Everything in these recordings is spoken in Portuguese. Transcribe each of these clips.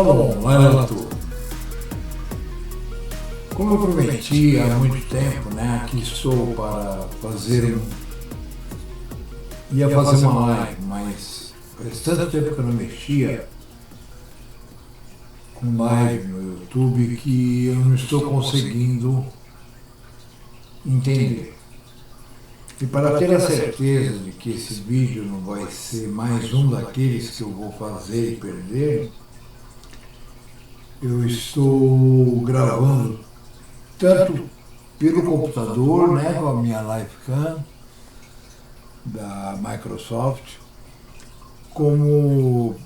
Tá bom, vai lá tu. Como eu prometi há muito tempo, né, aqui estou para fazer ia fazer uma live, mas faz tanto tempo que eu não mexia com live no YouTube que eu não estou conseguindo entender. E para ter a certeza de que esse vídeo não vai ser mais um daqueles que eu vou fazer e perder, eu estou gravando tanto pelo computador, né, com a minha Livecam da Microsoft, como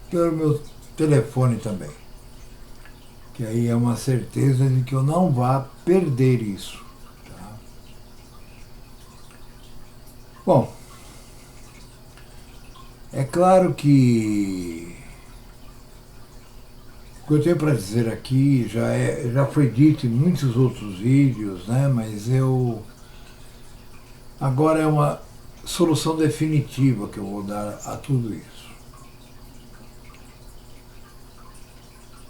pelo meu telefone também. Que aí é uma certeza de que eu não vá perder isso. Tá? Bom, é claro que o que eu tenho para dizer aqui já foi dito em muitos outros vídeos, né? Mas agora é uma solução definitiva que eu vou dar a tudo isso.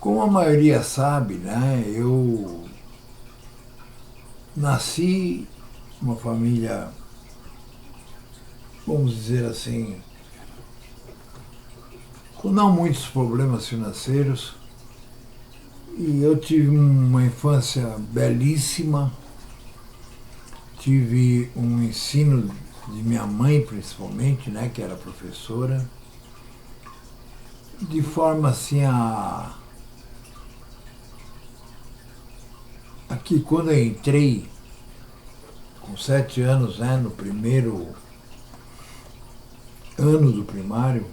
Como a maioria sabe, né? Eu nasci numa família, vamos dizer assim, com não muitos problemas financeiros. E eu tive uma infância belíssima, tive um ensino de minha mãe principalmente, né, que era professora, de forma assim aqui quando eu entrei com 7 anos, né, no primeiro ano do primário,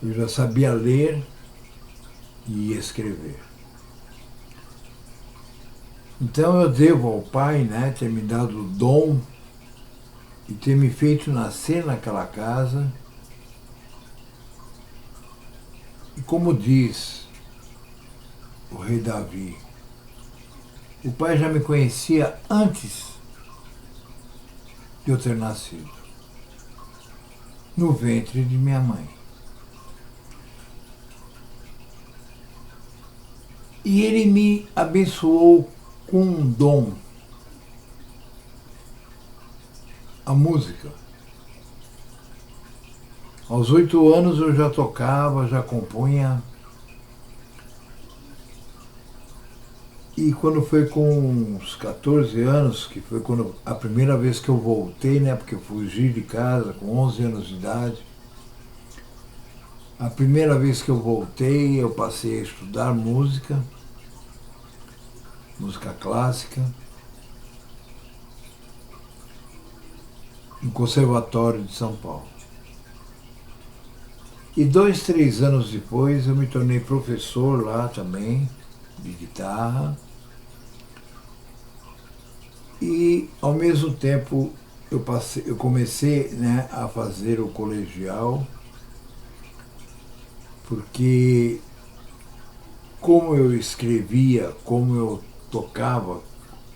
eu já sabia ler e escrever. Então eu devo ao Pai, né, ter me dado o dom e ter me feito nascer naquela casa. E como diz o rei Davi, o Pai já me conhecia antes de eu ter nascido, no ventre de minha mãe. E ele me abençoou com um dom, a música. Aos 8 anos eu já tocava, já compunha. E quando foi com uns 14 anos, que foi quando a primeira vez que eu voltei, né, porque eu fugi de casa com 11 anos de idade, a primeira vez que eu voltei, eu passei a estudar música clássica, no Conservatório de São Paulo. E 2, 3 anos depois eu me tornei professor lá também, de guitarra. E ao mesmo tempo eu comecei, né, a fazer o colegial, porque como eu escrevia, como eu tocava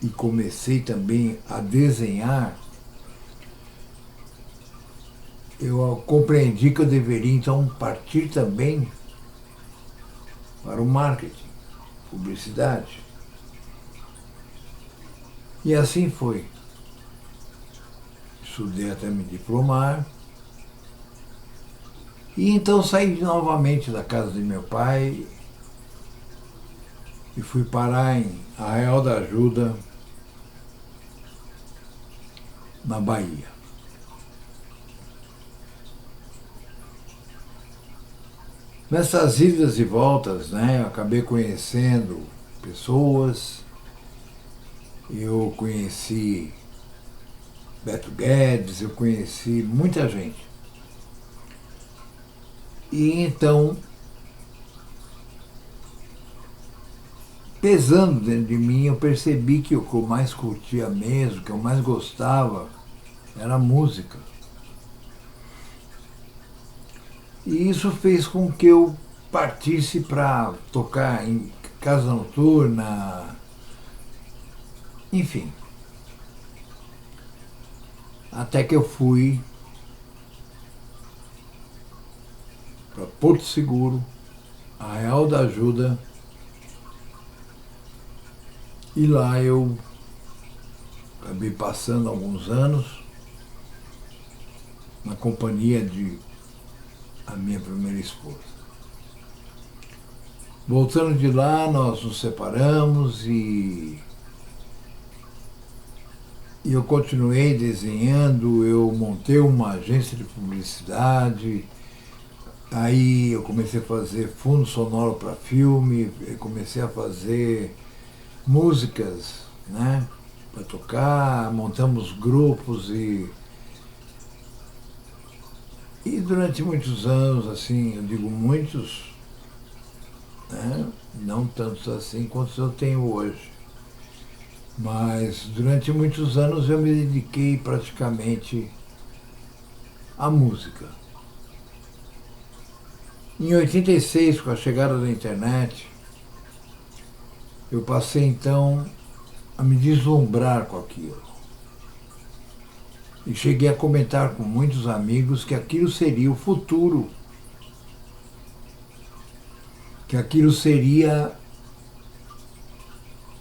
e comecei também a desenhar, eu compreendi que eu deveria então partir também para o marketing, publicidade. E assim foi. Estudei até me diplomar. E então saí novamente da casa de meu pai e fui parar em Arraial da Ajuda, na Bahia. Nessas idas e voltas, né, eu acabei conhecendo pessoas. Eu conheci Beto Guedes, eu conheci muita gente. E então, pesando dentro de mim, eu percebi que o que eu mais curtia mesmo, o que eu mais gostava, era a música. E isso fez com que eu partisse para tocar em casa noturna, enfim. Até que eu fui para Porto Seguro, Arraial da Ajuda, e lá eu acabei passando alguns anos na companhia de a minha primeira esposa. Voltando de lá, nós nos separamos e eu continuei desenhando, eu montei uma agência de publicidade, aí eu comecei a fazer fundo sonoro para filme, eu comecei a fazer músicas, né, para tocar, montamos grupos e durante muitos anos, assim, eu digo muitos, né, não tantos assim quantos eu tenho hoje. Mas durante muitos anos eu me dediquei praticamente à música. Em 86, com a chegada da internet, eu passei então a me deslumbrar com aquilo. E cheguei a comentar com muitos amigos que aquilo seria o futuro, que aquilo seria,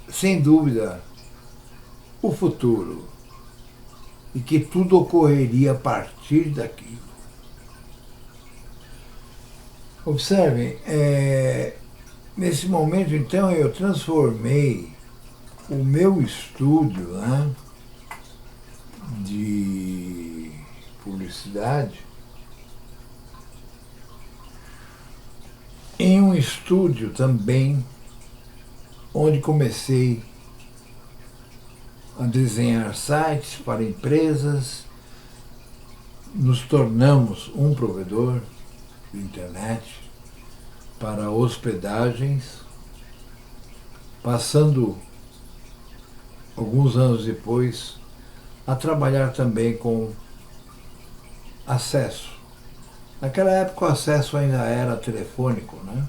sem dúvida, o futuro, e que tudo ocorreria a partir daquilo. Observem, nesse momento então eu transformei o meu estúdio, né, de publicidade em um estúdio também onde comecei a desenhar sites para empresas, nos tornamos um provedor de internet para hospedagens, passando alguns anos depois a trabalhar também com acesso. Naquela época o acesso ainda era telefônico, né?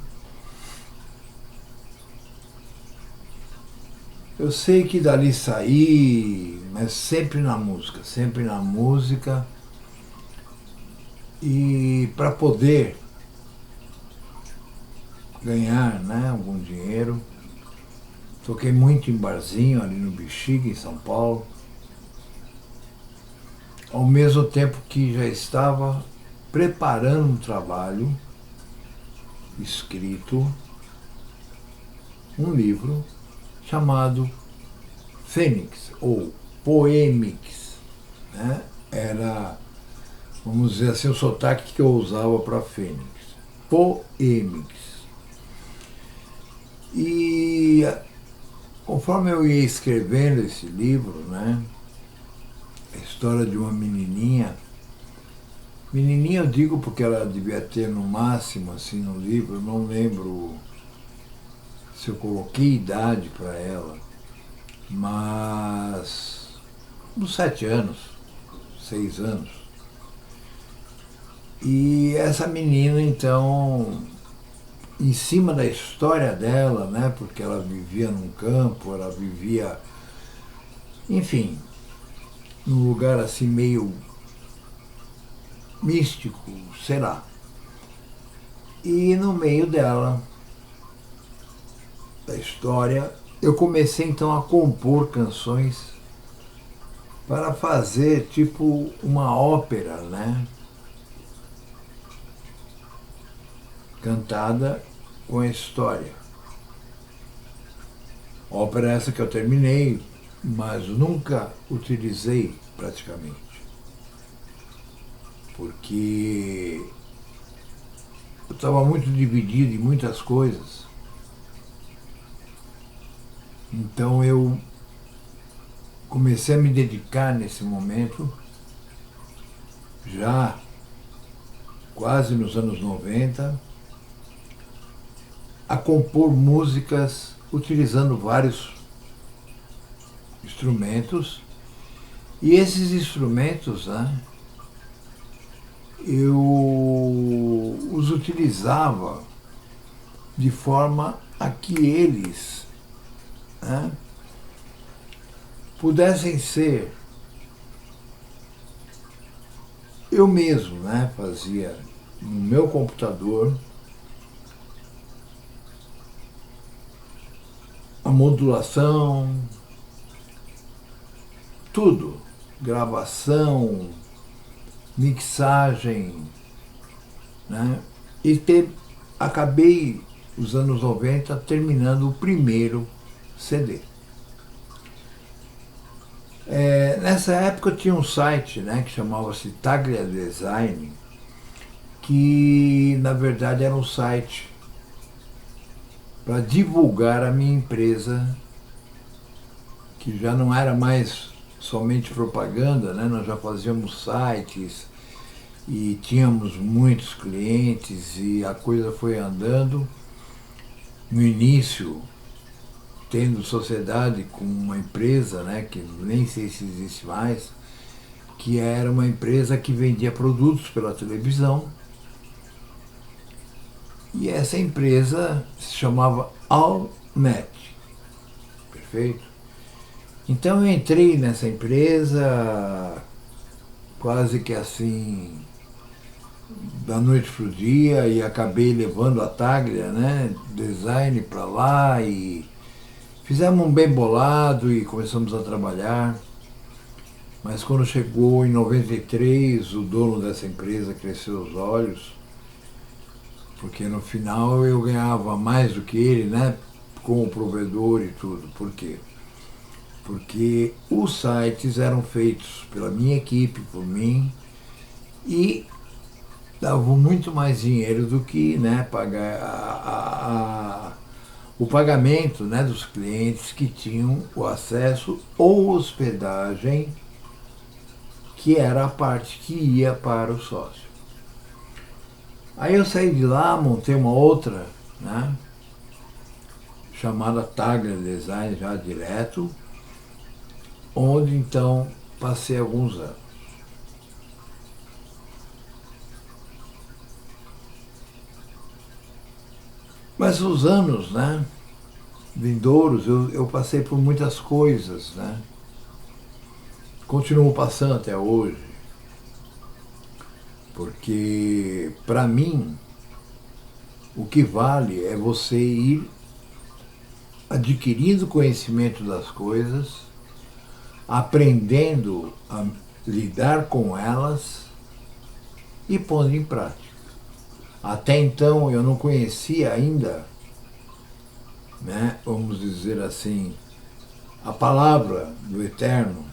Eu sei que dali saí, mas sempre na música, sempre na música. E para poder ganhar, né, algum dinheiro, toquei muito em barzinho ali no Bexiga, em São Paulo, ao mesmo tempo que já estava preparando um trabalho escrito, um livro chamado Fênix, ou Poemix, né? Era, vamos dizer assim, o sotaque que eu usava para Fênix. Poemix. E conforme eu ia escrevendo esse livro, né, a história de uma menininha eu digo porque ela devia ter no máximo, assim, no livro, eu não lembro se eu coloquei idade para ela, mas uns 7 anos, 6 anos. E essa menina, então, em cima da história dela, né, porque ela vivia num campo, ela vivia, enfim, num lugar assim meio místico, sei lá. E no meio dela, da história, eu comecei então a compor canções para fazer tipo uma ópera, né? Cantada com a história. Ópera essa que eu terminei, mas nunca utilizei praticamente. Porque eu estava muito dividido em muitas coisas. Então eu comecei a me dedicar nesse momento, já quase nos anos 90, a compor músicas utilizando vários instrumentos. E esses instrumentos, né, eu os utilizava de forma a que eles, né, pudessem ser eu mesmo, né, fazia no meu computador a modulação, tudo, gravação, mixagem, né? E acabei, nos anos 90, terminando o primeiro CD. Nessa época eu tinha um site, né, que chamava-se Taglia Design, que na verdade era um site para divulgar a minha empresa, que já não era mais somente propaganda, né? Nós já fazíamos sites e tínhamos muitos clientes e a coisa foi andando. No início, tendo sociedade com uma empresa, né, que nem sei se existe mais, que era uma empresa que vendia produtos pela televisão. E essa empresa se chamava Allnet, perfeito? Então eu entrei nessa empresa quase que assim, da noite para o dia, e acabei levando a Taglia, né, design para lá, e fizemos um bem bolado e começamos a trabalhar. Mas quando chegou em 93, o dono dessa empresa cresceu os olhos, porque no final eu ganhava mais do que ele, né, como provedor e tudo. Por quê? Porque os sites eram feitos pela minha equipe, por mim, e davam muito mais dinheiro do que, né, pagar o pagamento, né, dos clientes que tinham o acesso ou hospedagem, que era a parte que ia para o sócio. Aí eu saí de lá, montei uma outra, né, chamada Taglia Design, já direto, onde então passei alguns anos. Mas os anos, né, vindouros, eu passei por muitas coisas, né? Continuo passando até hoje, porque para mim o que vale é você ir adquirindo conhecimento das coisas, aprendendo a lidar com elas e pondo em prática. Até então eu não conhecia ainda, né, vamos dizer assim, a palavra do Eterno.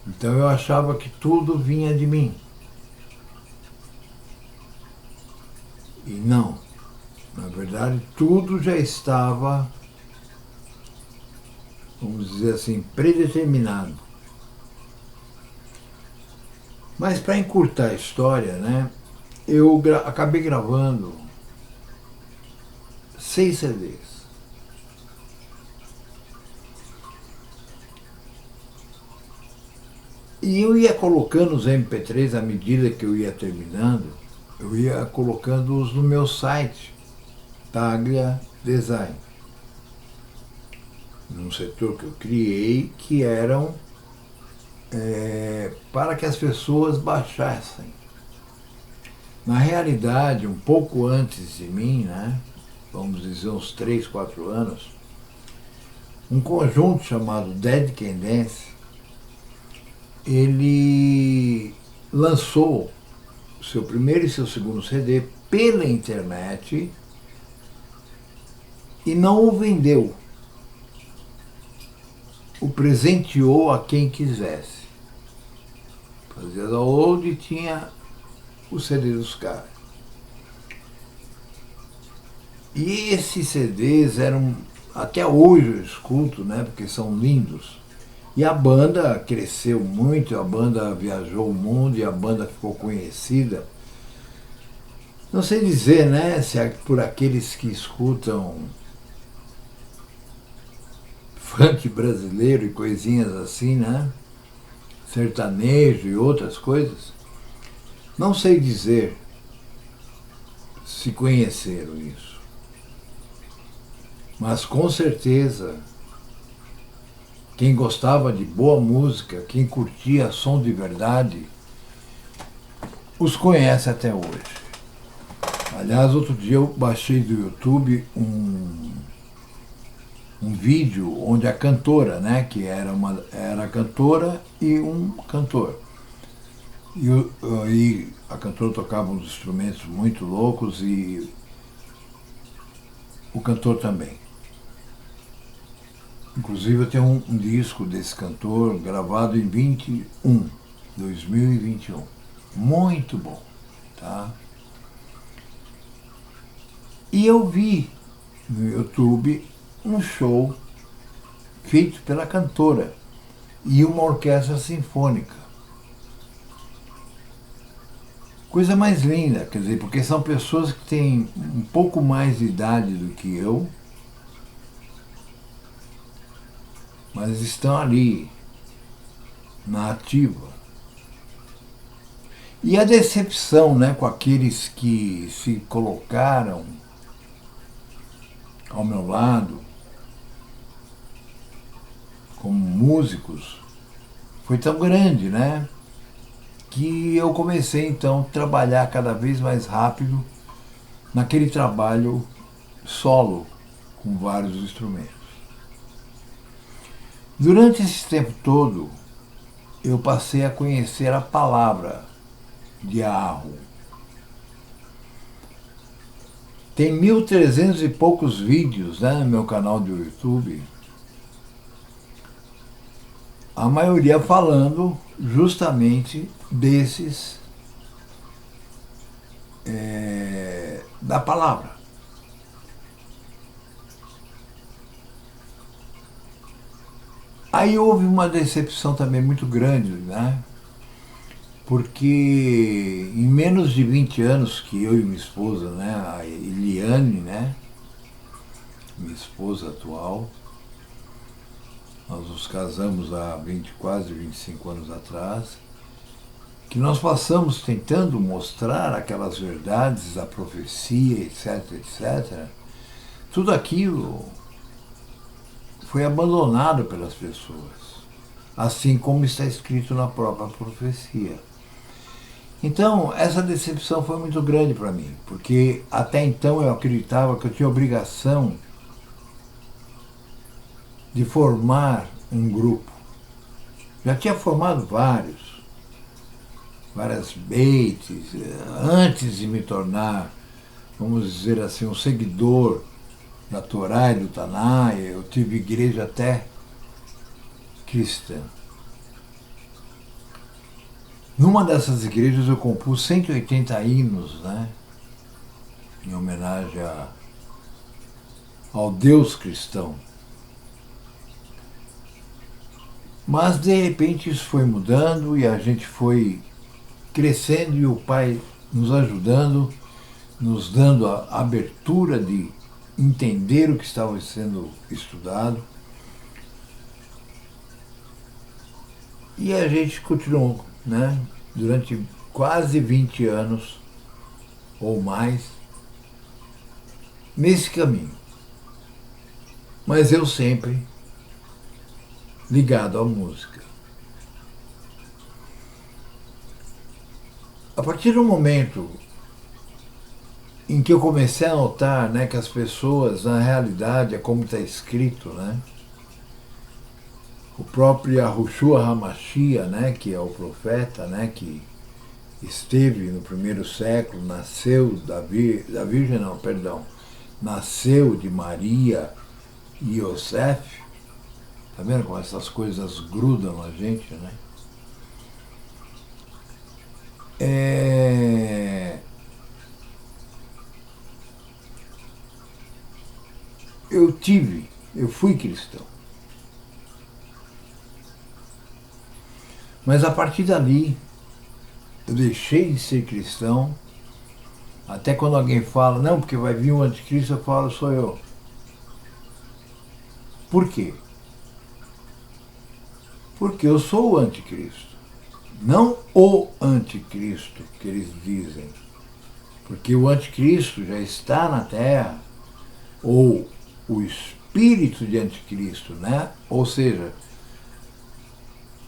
Então eu achava que tudo vinha de mim. E não. Na verdade, tudo já estava, vamos dizer assim, predeterminado. Mas para encurtar a história, né, eu acabei gravando 6 CDs. E eu ia colocando os MP3 à medida que eu ia terminando, eu ia colocando-os no meu site, Taglia Design, num setor que eu criei, que eram para que as pessoas baixassem. Na realidade, um pouco antes de mim, né, vamos dizer uns 3, 4 anos, um conjunto chamado Dead Can Dance, ele lançou seu primeiro e seu segundo CD pela internet e não o vendeu. O presenteou a quem quisesse. Fazia download e tinha o CD dos caras. E esses CDs eram, até hoje eu escuto, né, porque são lindos. E a banda cresceu muito, a banda viajou o mundo e a banda ficou conhecida. Não sei dizer, né, se é por aqueles que escutam funk brasileiro e coisinhas assim, né, sertanejo e outras coisas. Não sei dizer se conheceram isso. Mas com certeza, quem gostava de boa música, quem curtia som de verdade, os conhece até hoje. Aliás, outro dia eu baixei do YouTube um vídeo onde a cantora, né, que era a cantora e um cantor. E a cantora tocava uns instrumentos muito loucos e o cantor também. Inclusive eu tenho um disco desse cantor gravado em 2021. Muito bom, tá? E eu vi no YouTube um show feito pela cantora e uma orquestra sinfônica. Coisa mais linda, quer dizer, porque são pessoas que têm um pouco mais de idade do que eu, mas estão ali, na ativa. E a decepção, né, com aqueles que se colocaram ao meu lado como músicos foi tão grande, né, que eu comecei então a trabalhar cada vez mais rápido naquele trabalho solo com vários instrumentos. Durante esse tempo todo, eu passei a conhecer a palavra de Arro. Tem 1.300 e poucos vídeos, né, no meu canal do YouTube, a maioria falando justamente desses da palavra. Aí houve uma decepção também muito grande, né? Porque em menos de 20 anos que eu e minha esposa, né, a Eliane, né, minha esposa atual, nós nos casamos há quase 25 anos atrás, que nós passamos tentando mostrar aquelas verdades da profecia, etc, etc, tudo aquilo foi abandonado pelas pessoas, assim como está escrito na própria profecia. Então, essa decepção foi muito grande para mim, porque até então eu acreditava que eu tinha obrigação de formar um grupo. Já tinha formado várias beites, antes de me tornar, vamos dizer assim, um seguidor da Torá e do Taná. Eu tive igreja até cristã. Numa dessas igrejas eu compus 180 hinos, né, em homenagem ao Deus cristão. Mas de repente isso foi mudando e a gente foi crescendo e o Pai nos ajudando, nos dando a abertura de entender o que estava sendo estudado. E a gente continuou, né, durante quase 20 anos ou mais nesse caminho. Mas eu sempre ligado à música. A partir do momento em que eu comecei a notar, né, que as pessoas, na realidade, é como está escrito, né, o próprio Yahushua HaMashiach, né, que é o profeta, né, que esteve no primeiro século, nasceu nasceu de Maria e Yosef. Tá vendo como essas coisas grudam a gente, né? Eu fui cristão. Mas a partir dali, eu deixei de ser cristão, até quando alguém fala, não, porque vai vir o anticristo, eu falo, sou eu. Por quê? Porque eu sou o anticristo. Não o anticristo que eles dizem. Porque o anticristo já está na Terra, ou o espírito de anticristo, né? Ou seja,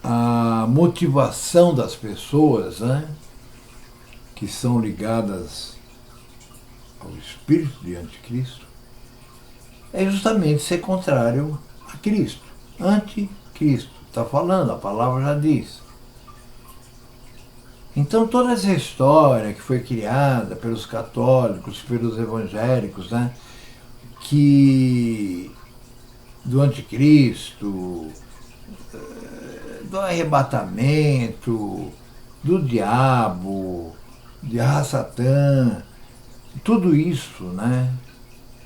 a motivação das pessoas, né, que são ligadas ao espírito de anticristo, é justamente ser contrário a Cristo. Anticristo. Está falando, a palavra já diz. Então toda essa história que foi criada pelos católicos, pelos evangélicos, né, que do anticristo, do arrebatamento, do diabo, de Satã, tudo isso, né,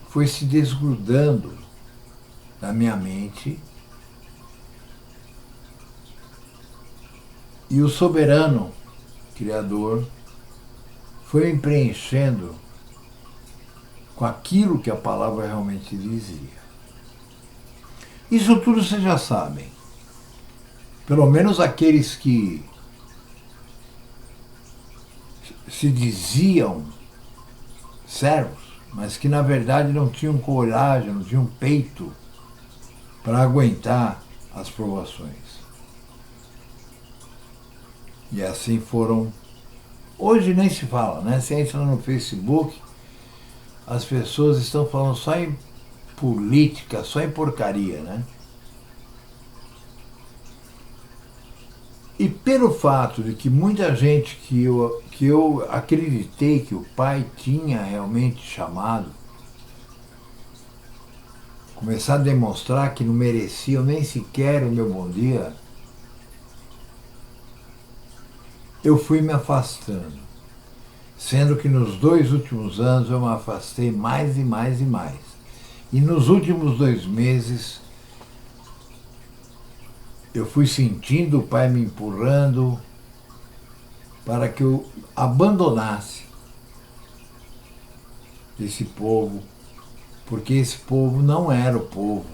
foi se desgrudando da minha mente, e o soberano Criador foi me preenchendo com aquilo que a palavra realmente dizia. Isso tudo vocês já sabem. Pelo menos aqueles que se diziam servos, mas que na verdade não tinham coragem, não tinham peito para aguentar as provações. E assim foram. Hoje nem se fala, né? Você entra no Facebook, as pessoas estão falando só em política, só em porcaria, né? E pelo fato de que muita gente que eu acreditei que o pai tinha realmente chamado, começar a demonstrar que não mereciam nem sequer o meu bom dia, eu fui me afastando. Sendo que nos 2 últimos anos eu me afastei mais e mais e mais. E nos últimos 2 meses eu fui sentindo o pai me empurrando para que eu abandonasse esse povo, porque esse povo não era o povo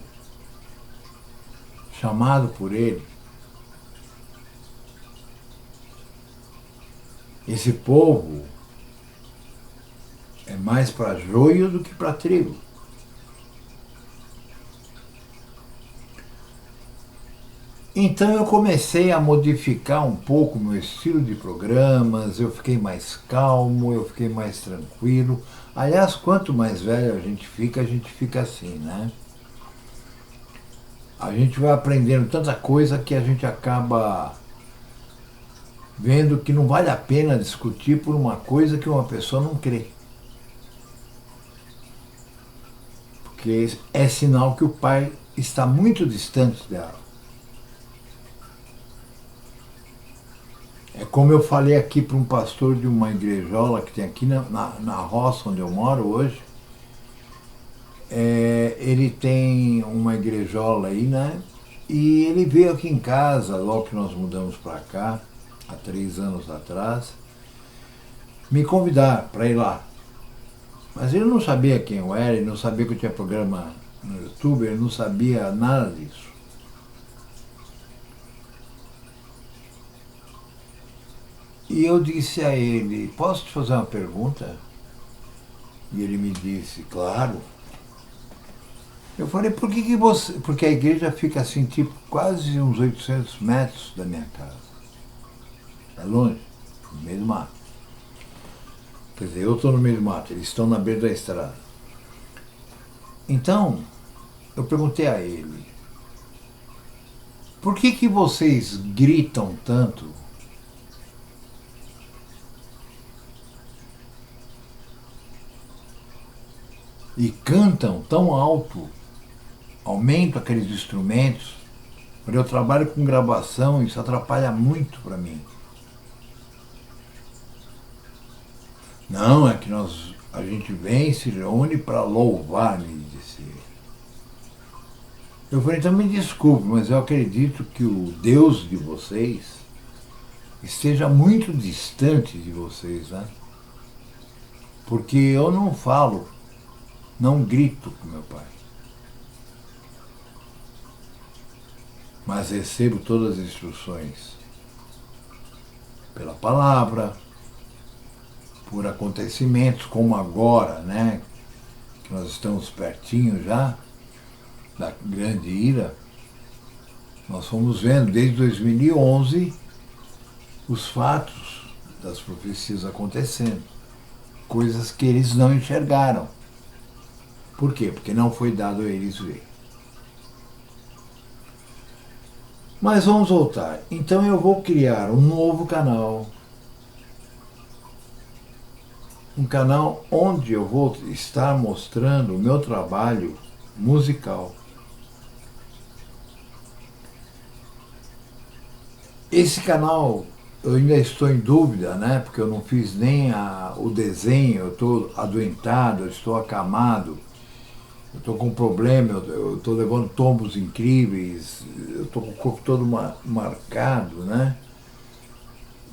chamado por ele. Esse povo é mais para joio do que para trigo. Então eu comecei a modificar um pouco o meu estilo de programas, eu fiquei mais calmo, eu fiquei mais tranquilo. Aliás, quanto mais velho a gente fica assim, né? A gente vai aprendendo tanta coisa que a gente acaba vendo que não vale a pena discutir por uma coisa que uma pessoa não crê. Porque é sinal que o pai está muito distante dela. É como eu falei aqui para um pastor de uma igrejola que tem aqui na roça onde eu moro hoje. Ele tem uma igrejola aí, né? E ele veio aqui em casa, logo que nós mudamos para cá, há 3 anos atrás, me convidar para ir lá. Mas ele não sabia quem eu era, ele não sabia que eu tinha programa no YouTube, ele não sabia nada disso. E eu disse a ele, posso te fazer uma pergunta? E ele me disse, claro. Eu falei, por que você... Porque a igreja fica assim, tipo, quase uns 800 metros da minha casa. É longe, no meio do mato. Quer dizer, eu estou no meio do mato, eles estão na beira da estrada. Então, eu perguntei a ele, por que vocês gritam tanto e cantam tão alto, aumentam aqueles instrumentos? Quando eu trabalho com gravação, isso atrapalha muito para mim. Não, é que a gente vem e se reúne para louvar, me disse ele. Eu falei, então me desculpe, mas eu acredito que o Deus de vocês esteja muito distante de vocês, né? Porque eu não falo, não grito com meu pai. Mas recebo todas as instruções pela palavra, por acontecimentos como agora, né? Que nós estamos pertinho já da grande ira. Nós fomos vendo desde 2011 os fatos das profecias acontecendo. Coisas que eles não enxergaram. Por quê? Porque não foi dado a eles ver. Mas vamos voltar. Então eu vou criar um novo canal. Um canal onde eu vou estar mostrando o meu trabalho musical. Esse canal, eu ainda estou em dúvida, né? Porque eu não fiz nem o desenho, eu estou adoentado, eu estou acamado, eu estou com problema, eu estou levando tombos incríveis, eu estou com o corpo todo marcado, né?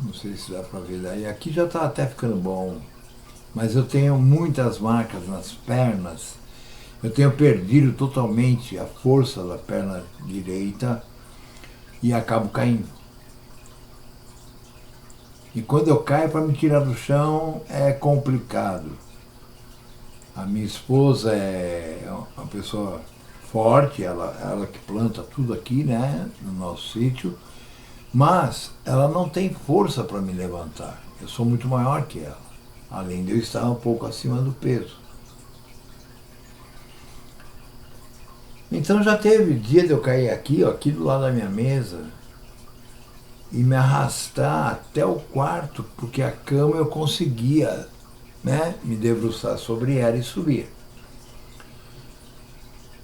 Não sei se dá para ver daí. Aqui já está até ficando bom, mas eu tenho muitas marcas nas pernas, eu tenho perdido totalmente a força da perna direita e acabo caindo. E quando eu caio, para me tirar do chão é complicado. A minha esposa é uma pessoa forte, ela que planta tudo aqui, né, no nosso sítio, mas ela não tem força para me levantar. Eu sou muito maior que ela, além de eu estar um pouco acima do peso. Então já teve dia de eu cair aqui, ó, aqui do lado da minha mesa, e me arrastar até o quarto, porque a cama eu conseguia, né, me debruçar sobre ela e subir.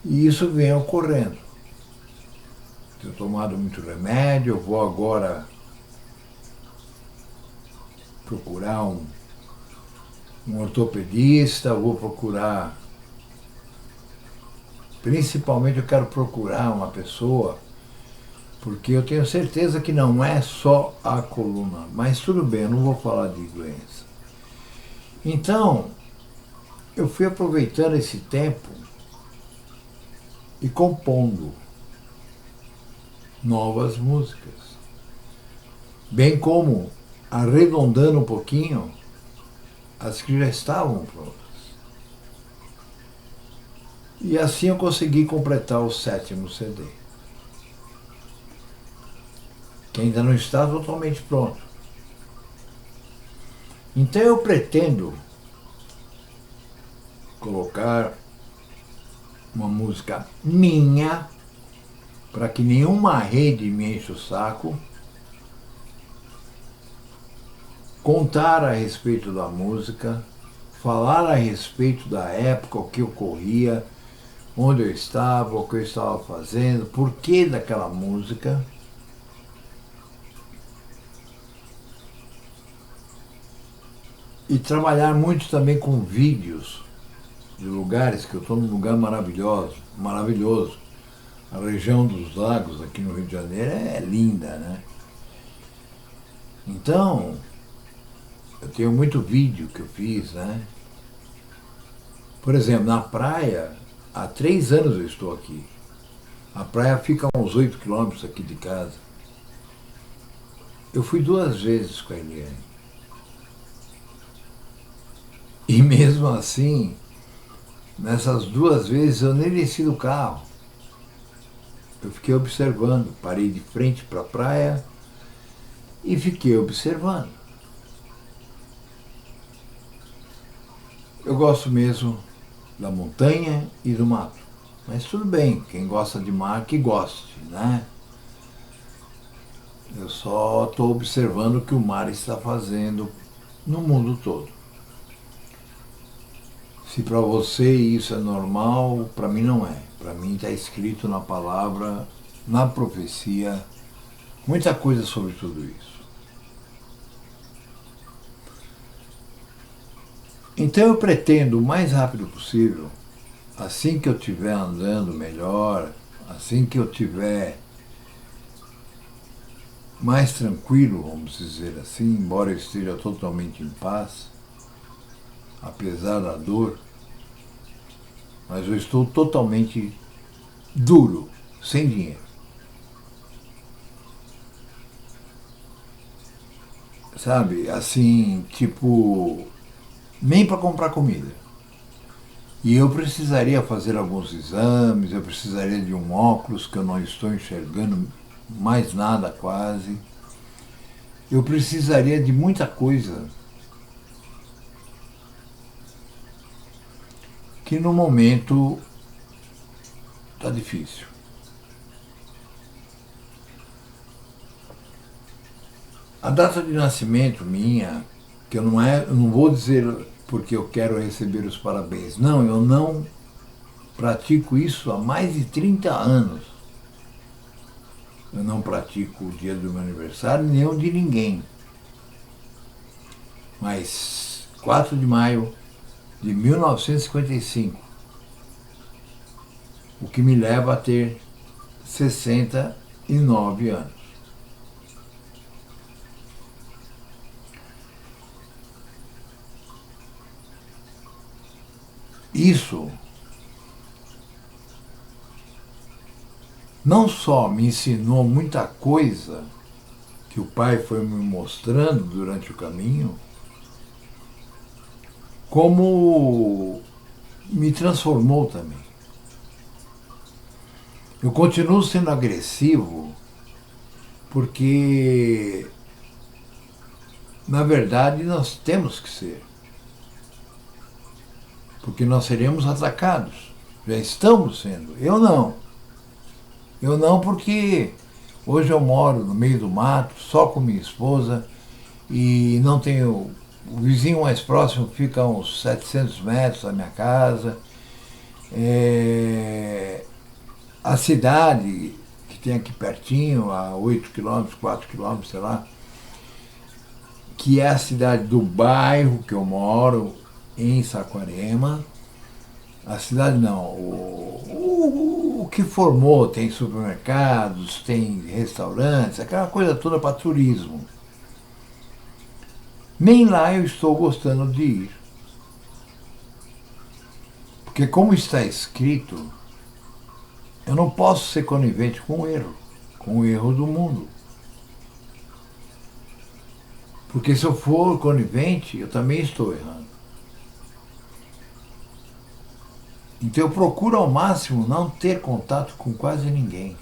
E isso vem ocorrendo. Tenho tomado muito remédio, eu vou agora procurar um ortopedista, vou procurar, principalmente eu quero procurar uma pessoa, porque eu tenho certeza que não é só a coluna, mas tudo bem, eu não vou falar de doença. Então, eu fui aproveitando esse tempo e compondo novas músicas, bem como arredondando um pouquinho as que já estavam prontas. E assim eu consegui completar o 7º CD, que ainda não está totalmente pronto. Então eu pretendo colocar uma música minha, para que nenhuma rede me enche o saco, contar a respeito da música, falar a respeito da época, o que ocorria, onde eu estava, o que eu estava fazendo, por que daquela música. E trabalhar muito também com vídeos de lugares, que eu estou num lugar maravilhoso, maravilhoso. A região dos lagos aqui no Rio de Janeiro é linda, né? Então, eu tenho muito vídeo que eu fiz, né? Por exemplo, na praia, há 3 anos eu estou aqui. A praia fica a uns 8 quilômetros aqui de casa. Eu fui 2 vezes com a Eliane. E mesmo assim, nessas 2 vezes eu nem desci do carro. Eu fiquei observando, parei de frente para a praia e fiquei observando. Eu gosto mesmo da montanha e do mato. Mas tudo bem, quem gosta de mar, que goste, né? Eu só estou observando o que o mar está fazendo no mundo todo. Se para você isso é normal, para mim não é. Para mim está escrito na palavra, na profecia, muita coisa sobre tudo isso. Então eu pretendo o mais rápido possível, assim que eu estiver andando melhor, assim que eu estiver mais tranquilo, vamos dizer assim, embora eu esteja totalmente em paz, apesar da dor, mas eu estou totalmente duro, sem dinheiro. Sabe, assim, tipo, nem para comprar comida. E eu precisaria fazer alguns exames, eu precisaria de um óculos, que eu não estou enxergando mais nada quase. eu precisaria de muita coisa que no momento está difícil. A data de nascimento minha, que eu não vou dizer porque eu quero receber os parabéns. Não, eu não pratico isso há mais de 30 anos. Eu não pratico o dia do meu aniversário, nem o de ninguém. Mas 4 de maio de 1955, o que me leva a ter 69 anos. Isso não só me ensinou muita coisa que o Pai foi me mostrando durante o caminho, como me transformou também. Eu continuo sendo agressivo porque, na verdade, nós temos que ser. Porque nós seremos atacados. Já estamos sendo. Eu não. Eu não porque hoje eu moro no meio do mato, só com minha esposa, e não tenho... O vizinho mais próximo fica a uns 700 metros da minha casa. A cidade, que tem aqui pertinho, a 8 quilômetros, 4 quilômetros, sei lá, que é a cidade do bairro que eu moro, em Saquarema. A cidade não, o que formou, tem supermercados, tem restaurantes, aquela coisa toda para turismo. Nem lá eu estou gostando de ir. Porque como está escrito, eu não posso ser conivente com o erro do mundo. Porque se eu for conivente, eu também estou errando. Então eu procuro ao máximo não ter contato com quase ninguém.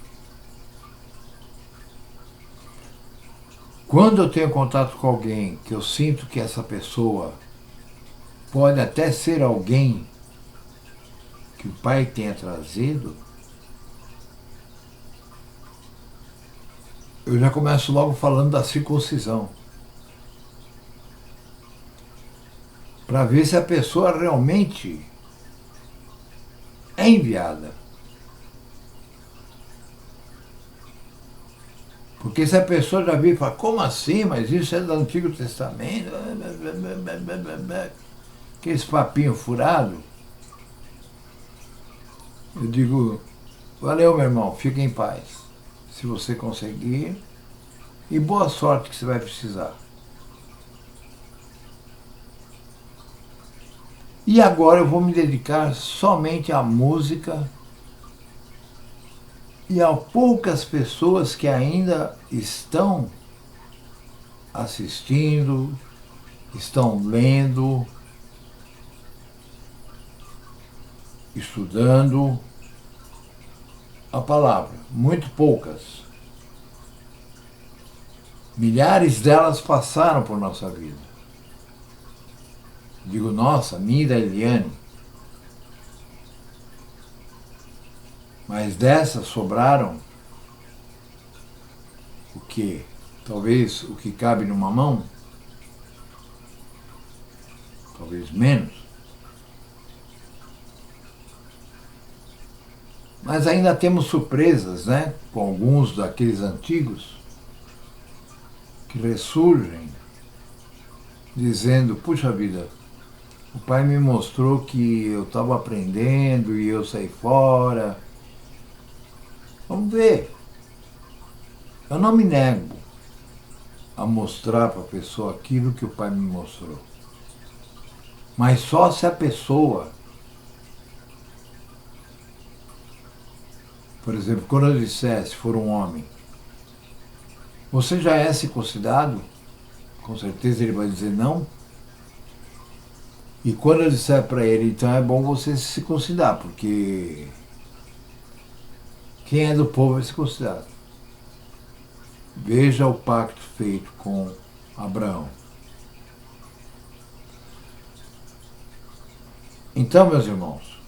Quando eu tenho contato com alguém que eu sinto que essa pessoa pode até ser alguém que o Pai tenha trazido, eu já começo logo falando da circuncisão. Para ver se a pessoa realmente é enviada. Porque se a pessoa já viu e fala, como assim? Mas isso é do Antigo Testamento? Aqueles papinho furado. Eu digo, valeu, meu irmão, fique em paz. Se você conseguir, e boa sorte que você vai precisar. E agora eu vou me dedicar somente à música e a poucas pessoas que ainda estão assistindo, estão lendo, estudando a palavra. Muito poucas. Milhares delas passaram por nossa vida. Digo, nossa, minha e da Eliane. Mas dessas sobraram o quê? Talvez o que cabe numa mão? Talvez menos. Mas ainda temos surpresas, né? Com alguns daqueles antigos que ressurgem, dizendo, puxa vida, o Pai me mostrou que eu estava aprendendo e eu saí fora. Vamos ver. Eu não me nego a mostrar para a pessoa aquilo que o Pai me mostrou. Mas só se a pessoa, por exemplo, quando eu disser, se for um homem, você já é circuncidado? Com certeza ele vai dizer não. E quando eu disser para ele, então é bom você se circuncidar, porque quem é do povo é circuncidado. Veja o pacto feito com Abraão. Então, meus irmãos,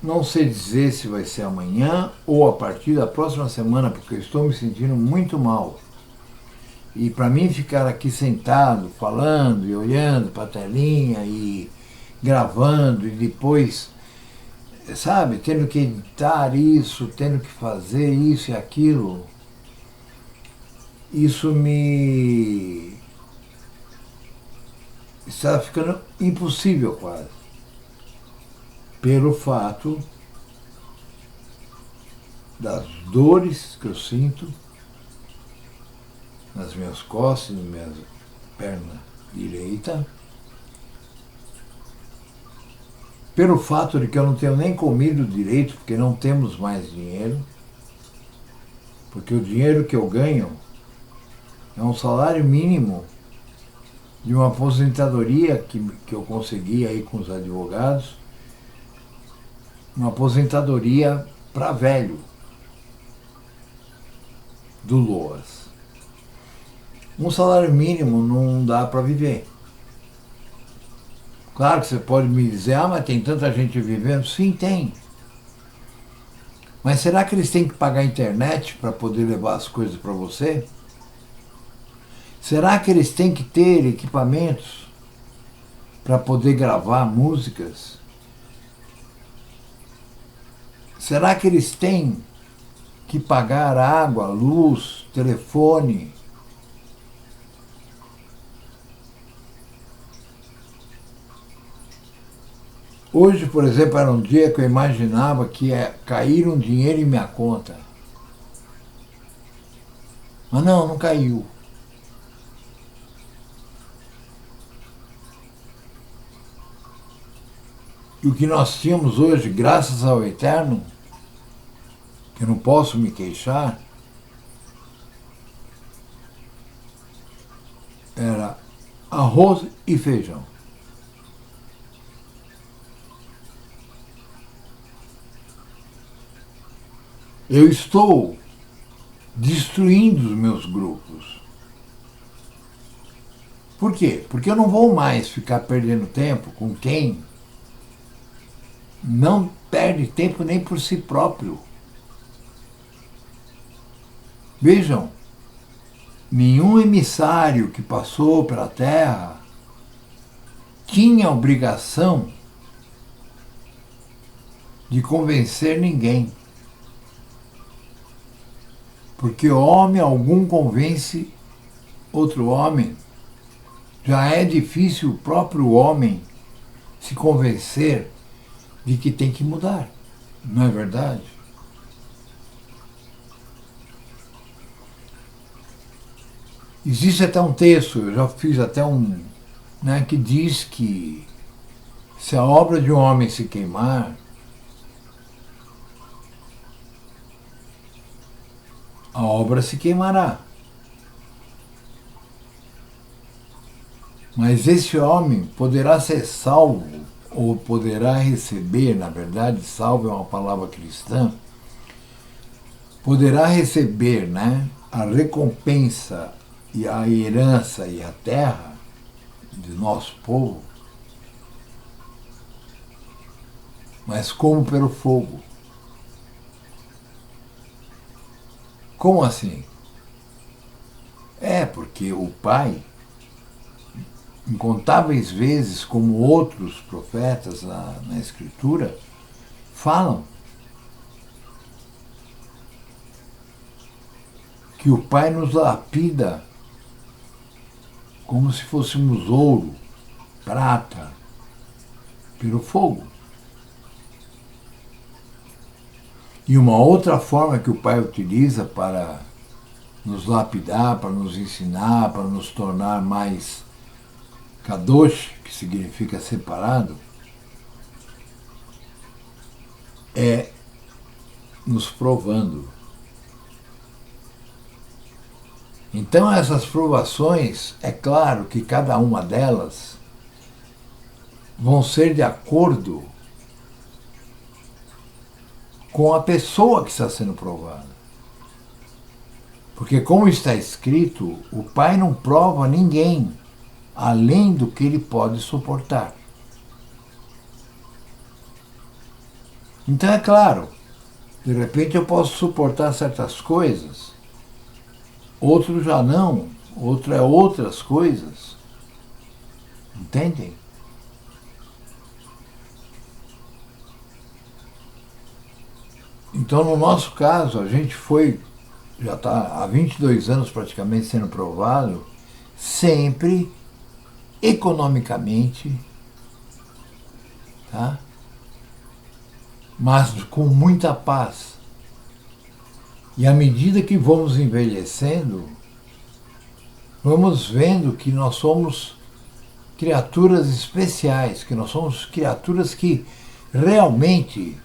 não sei dizer se vai ser amanhã ou a partir da próxima semana, porque eu estou me sentindo muito mal. E para mim ficar aqui sentado, falando e olhando para a telinha e gravando e depois, sabe, tendo que editar isso, tendo que fazer isso e aquilo, isso me está ficando impossível quase. Pelo fato das dores que eu sinto nas minhas costas, na minha perna direita, pelo fato de que eu não tenho nem comido direito, porque não temos mais dinheiro, porque o dinheiro que eu ganho é um salário mínimo de uma aposentadoria que eu consegui aí com os advogados, uma aposentadoria para velho, do LOAS. Um salário mínimo não dá para viver. Claro que você pode me dizer, mas tem tanta gente vivendo. Sim, tem. Mas será que eles têm que pagar a internet para poder levar as coisas para você? Será que eles têm que ter equipamentos para poder gravar músicas? Será que eles têm que pagar água, luz, telefone? Hoje, por exemplo, era um dia que eu imaginava que ia cair um dinheiro em minha conta. Mas não caiu. E o que nós tínhamos hoje, graças ao Eterno, que eu não posso me queixar, era arroz e feijão. Eu estou destruindo os meus grupos. Por quê? Porque eu não vou mais ficar perdendo tempo com quem não perde tempo nem por si próprio. Vejam, nenhum emissário que passou pela Terra tinha obrigação de convencer ninguém. Porque homem algum convence outro homem. Já é difícil o próprio homem se convencer de que tem que mudar. Não é verdade? Existe até um texto, eu já fiz até um, né, que diz que se a obra de um homem se queimar, a obra se queimará. Mas esse homem poderá ser salvo, ou poderá receber, na verdade, salvo é uma palavra cristã, poderá receber, né, a recompensa e a herança e a terra de nosso povo, mas como pelo fogo. Como assim? É porque o Pai, incontáveis vezes, como outros profetas na Escritura, falam que o Pai nos lapida como se fôssemos ouro, prata, pelo fogo. E uma outra forma que o Pai utiliza para nos lapidar, para nos ensinar, para nos tornar mais kadosh, que significa separado, é nos provando. Então essas provações, é claro que cada uma delas vão ser de acordo com a pessoa que está sendo provada. Porque, como está escrito, o Pai não prova a ninguém além do que ele pode suportar. Então, é claro, de repente eu posso suportar certas coisas, outros já não, outro é outras coisas. Entendem? Então, no nosso caso, a gente foi, já está há 22 anos praticamente sendo provado, sempre economicamente, tá? Mas com muita paz. E à medida que vamos envelhecendo, vamos vendo que nós somos criaturas especiais, que nós somos criaturas que realmente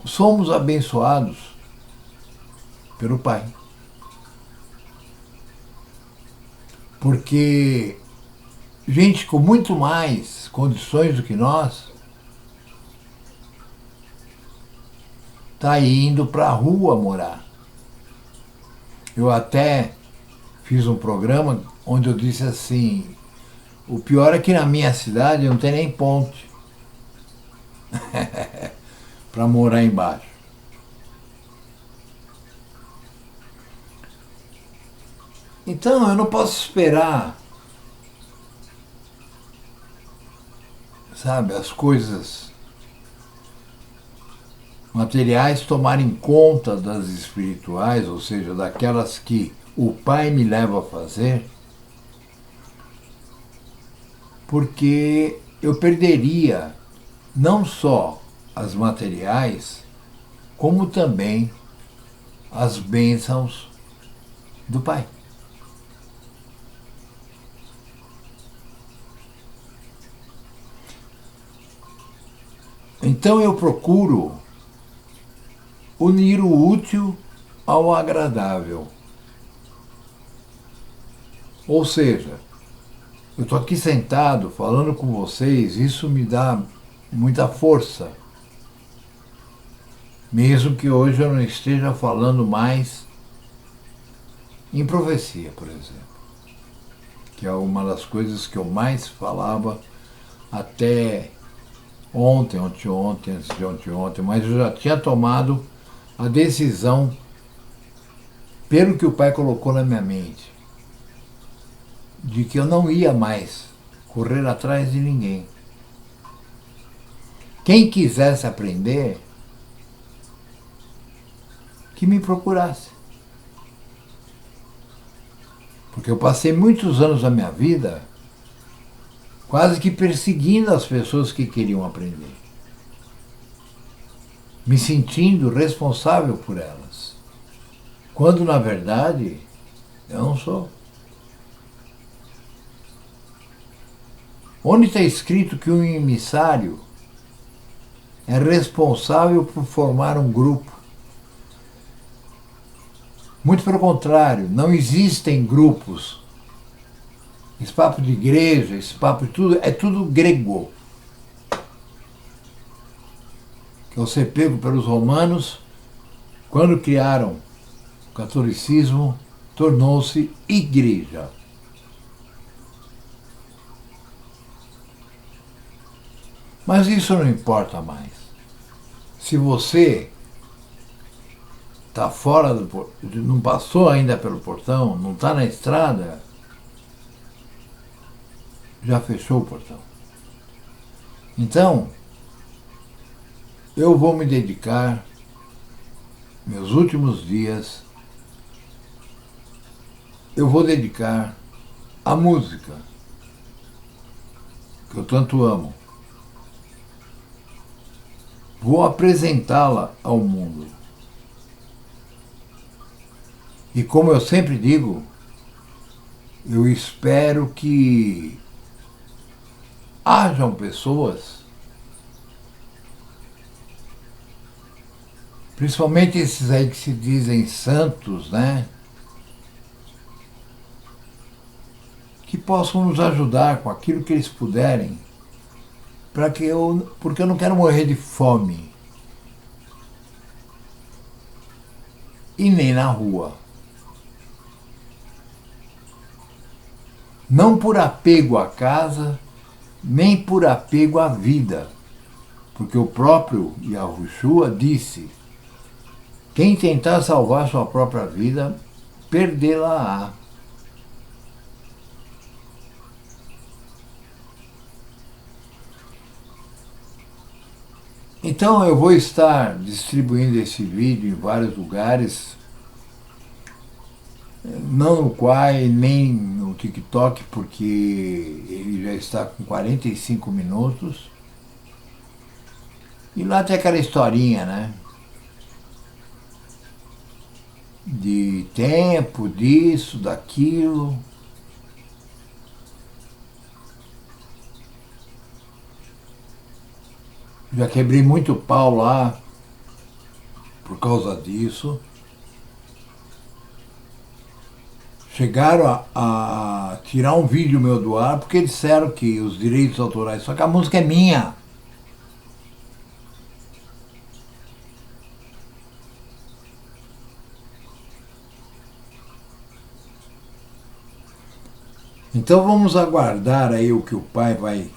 somos abençoados pelo Pai. Porque gente com muito mais condições do que nós está indo para a rua morar. Eu até fiz um programa onde eu disse assim, o pior é que na minha cidade não tem nem ponte para morar embaixo. Então eu não posso esperar, sabe, as coisas materiais tomarem conta das espirituais, ou seja, daquelas que o Pai me leva a fazer, porque eu perderia não só as materiais, como também as bênçãos do Pai. Então eu procuro unir o útil ao agradável. Ou seja, eu estou aqui sentado falando com vocês, isso me dá muita força. Mesmo que hoje eu não esteja falando mais em profecia, por exemplo, que é uma das coisas que eu mais falava até ontem, anteontem, antes de ontem, mas eu já tinha tomado a decisão pelo que o Pai colocou na minha mente, de que eu não ia mais correr atrás de ninguém. Quem quisesse aprender, que me procurasse. Porque eu passei muitos anos da minha vida quase que perseguindo as pessoas que queriam aprender, me sentindo responsável por elas, quando na verdade eu não sou. Onde está escrito que um emissário é responsável por formar um grupo? Muito pelo contrário, não existem grupos. Esse papo de igreja, esse papo de tudo, é tudo grego. Que ao ser pego pelos romanos, quando criaram o catolicismo, tornou-se igreja. Mas isso não importa mais. Se você está fora do não passou ainda pelo portão, não está na estrada, já fechou o portão. Então, eu vou me dedicar meus últimos dias, eu vou dedicar à música, que eu tanto amo. Vou apresentá-la ao mundo. E como eu sempre digo, eu espero que hajam pessoas, principalmente esses aí que se dizem santos, né? Que possam nos ajudar com aquilo que eles puderem, porque eu não quero morrer de fome. e nem na rua. Não por apego à casa, nem por apego à vida, porque o próprio Yahushua disse: quem tentar salvar sua própria vida, perdê-la-á. Então eu vou estar distribuindo esse vídeo em vários lugares, não no Quai, nem no TikTok, porque ele já está com 45 minutos. E lá tem aquela historinha, né? De tempo, disso, daquilo. Já quebrei muito pau lá por causa disso. Chegaram a tirar um vídeo meu do ar porque disseram que os direitos autorais, só que a música é minha. Então vamos aguardar aí o que o pai vai,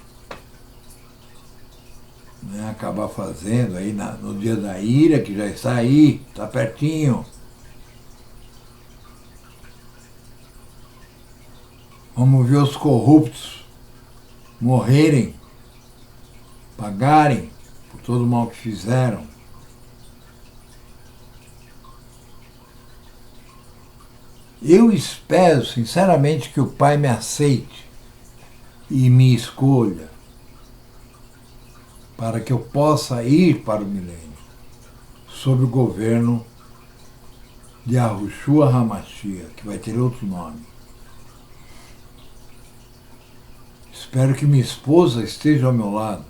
né, acabar fazendo aí no dia da ira, que já está aí, está pertinho. Vamos ver os corruptos morrerem, pagarem por todo o mal que fizeram. Eu espero, sinceramente, que o Pai me aceite e me escolha para que eu possa ir para o milênio sob o governo de Yahushua HaMashiach, que vai ter outro nome. Espero que minha esposa esteja ao meu lado.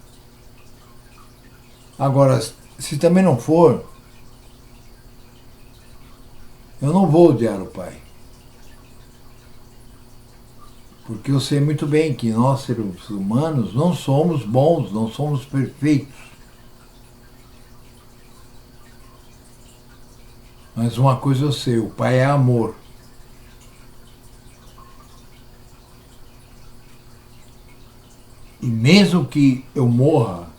Agora, se também não for, eu não vou odiar o Pai. Porque eu sei muito bem que nós, seres humanos, não somos bons, não somos perfeitos. Mas uma coisa eu sei, o Pai é amor. E mesmo que eu morra,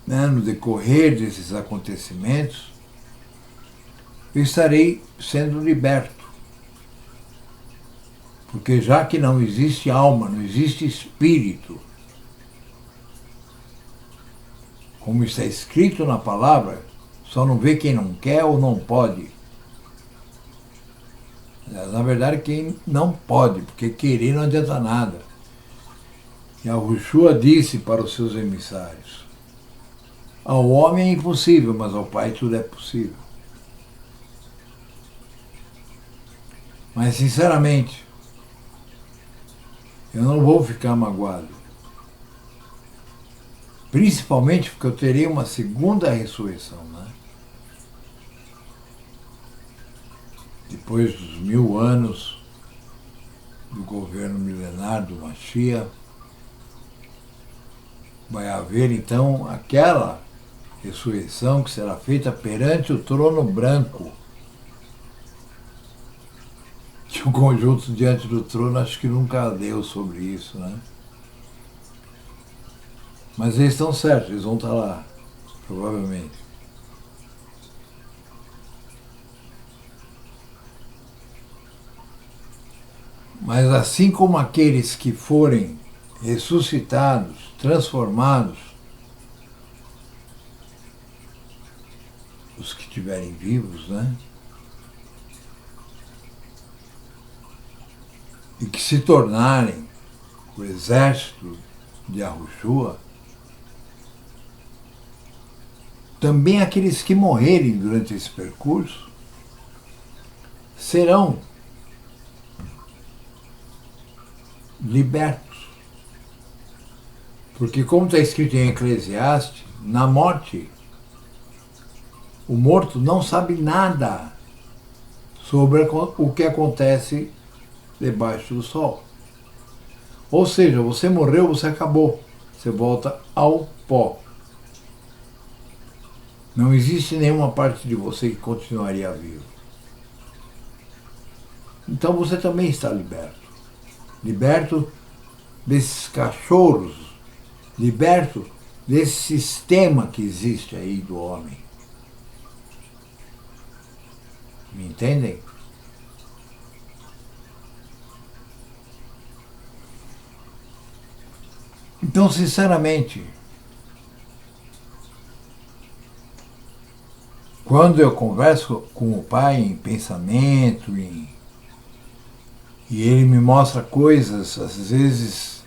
né, no decorrer desses acontecimentos, eu estarei sendo liberto. Porque já que não existe alma, não existe espírito, como está escrito na palavra, só não vê quem não quer ou não pode. Na verdade, quem não pode, porque querer não adianta nada. E a Yahushua disse para os seus emissários: ao homem é impossível, mas ao Pai tudo é possível. Mas, sinceramente, eu não vou ficar magoado. Principalmente porque eu terei uma segunda ressurreição, né? Depois dos 1000 anos do governo milenar do Mashiach, vai haver então aquela ressurreição que será feita perante o trono branco. Que o conjunto diante do trono acho que nunca deu sobre isso, né? Mas eles estão certos, eles vão estar lá, provavelmente. Mas assim como aqueles que forem ressuscitados, transformados, os que estiverem vivos, né? E que se tornarem o exército de Yahushua, também aqueles que morrerem durante esse percurso serão libertos. Porque, como está escrito em Eclesiastes, na morte, o morto não sabe nada sobre o que acontece debaixo do sol. Ou seja, você morreu, você acabou. Você volta ao pó. Não existe nenhuma parte de você que continuaria vivo. Então você também está liberto. Liberto desses cachorros, liberto desse sistema que existe aí do homem. Me entendem? Então, sinceramente, quando eu converso com o Pai em pensamento, e ele me mostra coisas, às vezes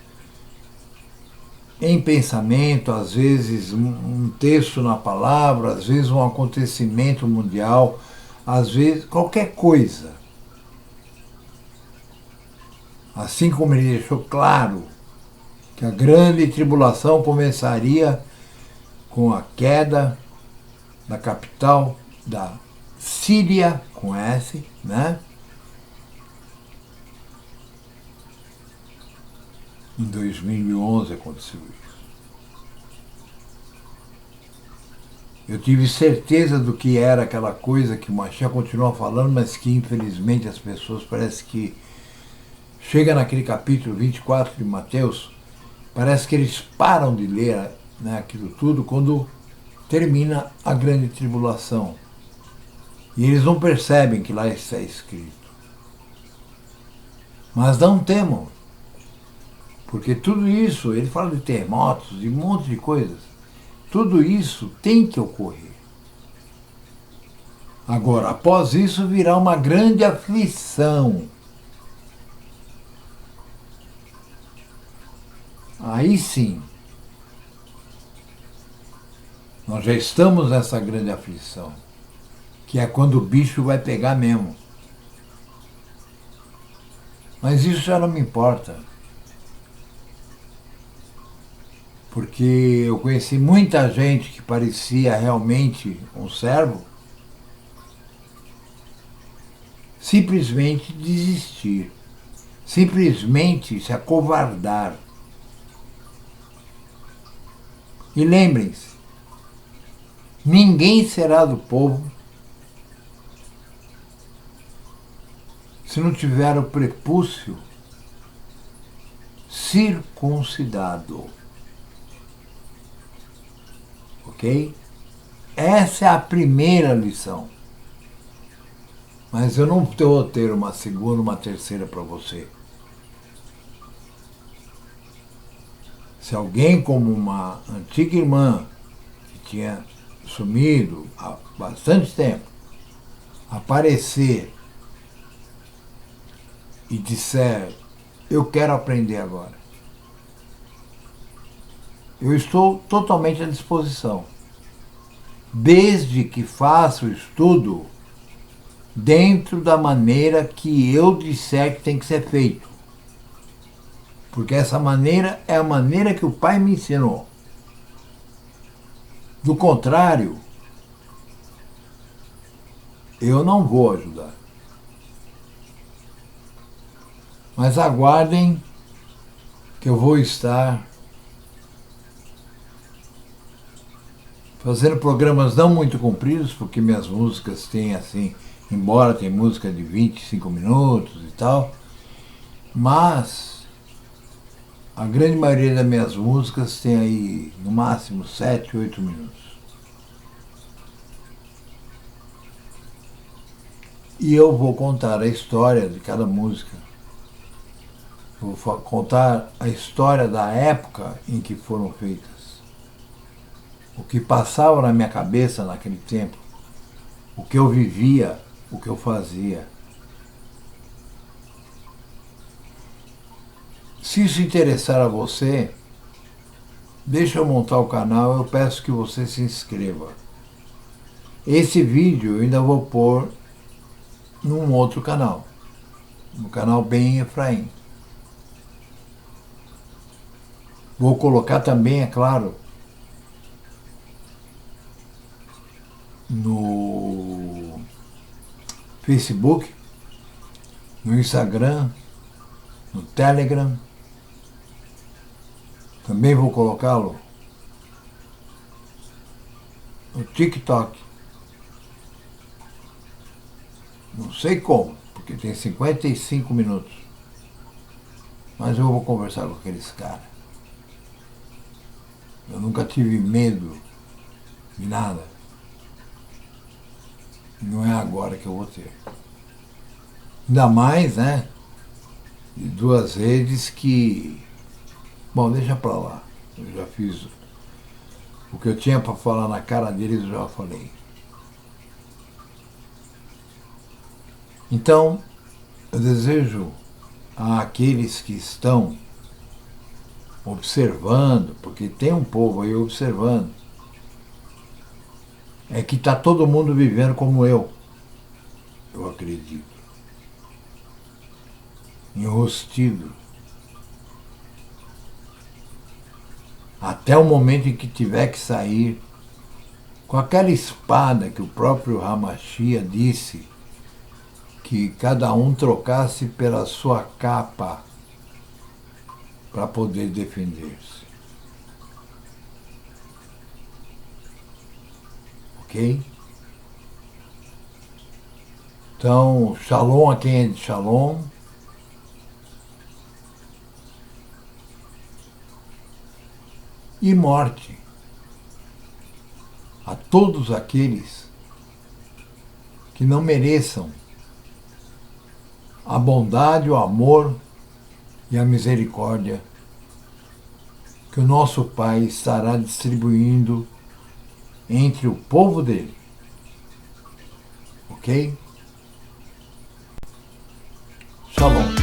em pensamento, às vezes um texto na palavra, às vezes um acontecimento mundial, às vezes qualquer coisa. Assim como ele deixou claro que a grande tribulação começaria com a queda da capital da Síria, com S, né? Em 2011 aconteceu isso. Eu tive certeza do que era aquela coisa que o Mashiach continua falando, mas que infelizmente as pessoas parece que chega naquele capítulo 24 de Mateus, parece que eles param de ler, né, aquilo tudo quando termina a grande tribulação. E eles não percebem que lá está escrito. Mas não temam, porque tudo isso, ele fala de terremotos, de um monte de coisas, tudo isso tem que ocorrer. Agora, após isso virá uma grande aflição. Aí sim, nós já estamos nessa grande aflição, que é quando o bicho vai pegar mesmo. Mas isso já não me importa, porque eu conheci muita gente que parecia realmente um servo, simplesmente desistir, simplesmente se acovardar. E lembrem-se, ninguém será do povo se não tiver o prepúcio circuncidado. Ok? Essa é a primeira lição. Mas eu não vou ter uma segunda, uma terceira para você. Se alguém como uma antiga irmã que tinha sumido há bastante tempo aparecer e disser, eu quero aprender agora, eu estou totalmente à disposição, desde que faça o estudo dentro da maneira que eu disser que tem que ser feito. Porque essa maneira é a maneira que o Pai me ensinou. Do contrário, eu não vou ajudar. Mas aguardem que eu vou estar fazendo programas não muito compridos, porque minhas músicas têm assim, embora tem música de 25 minutos e tal, mas a grande maioria das minhas músicas tem aí no máximo 7, 8 minutos. E eu vou contar a história de cada música. Vou contar a história da época em que foram feitas. O que passava na minha cabeça naquele tempo. O que eu vivia, o que eu fazia. Se isso interessar a você, deixa eu montar o canal, eu peço que você se inscreva. Esse vídeo eu ainda vou pôr num outro canal, no canal Bem Efraim. Vou colocar também, é claro, no Facebook, no Instagram, no Telegram. Também vou colocá-lo no TikTok. Não sei como, porque tem 55 minutos. Mas eu vou conversar com aqueles caras. Eu nunca tive medo de nada. Não é agora que eu vou ter. Ainda mais, né? De duas redes que... Bom, deixa pra lá. Eu já fiz o que eu tinha para falar na cara deles, eu já falei. Então, eu desejo àqueles que estão observando, porque tem um povo aí observando, é que está todo mundo vivendo como eu acredito. Enrostido. Até o momento em que tiver que sair com aquela espada que o próprio Hamashia disse que cada um trocasse pela sua capa para poder defender-se. Ok? Então, shalom a quem é de shalom. E morte a todos aqueles que não mereçam a bondade, o amor e a misericórdia que o nosso Pai estará distribuindo entre o povo dele. Ok? Shalom.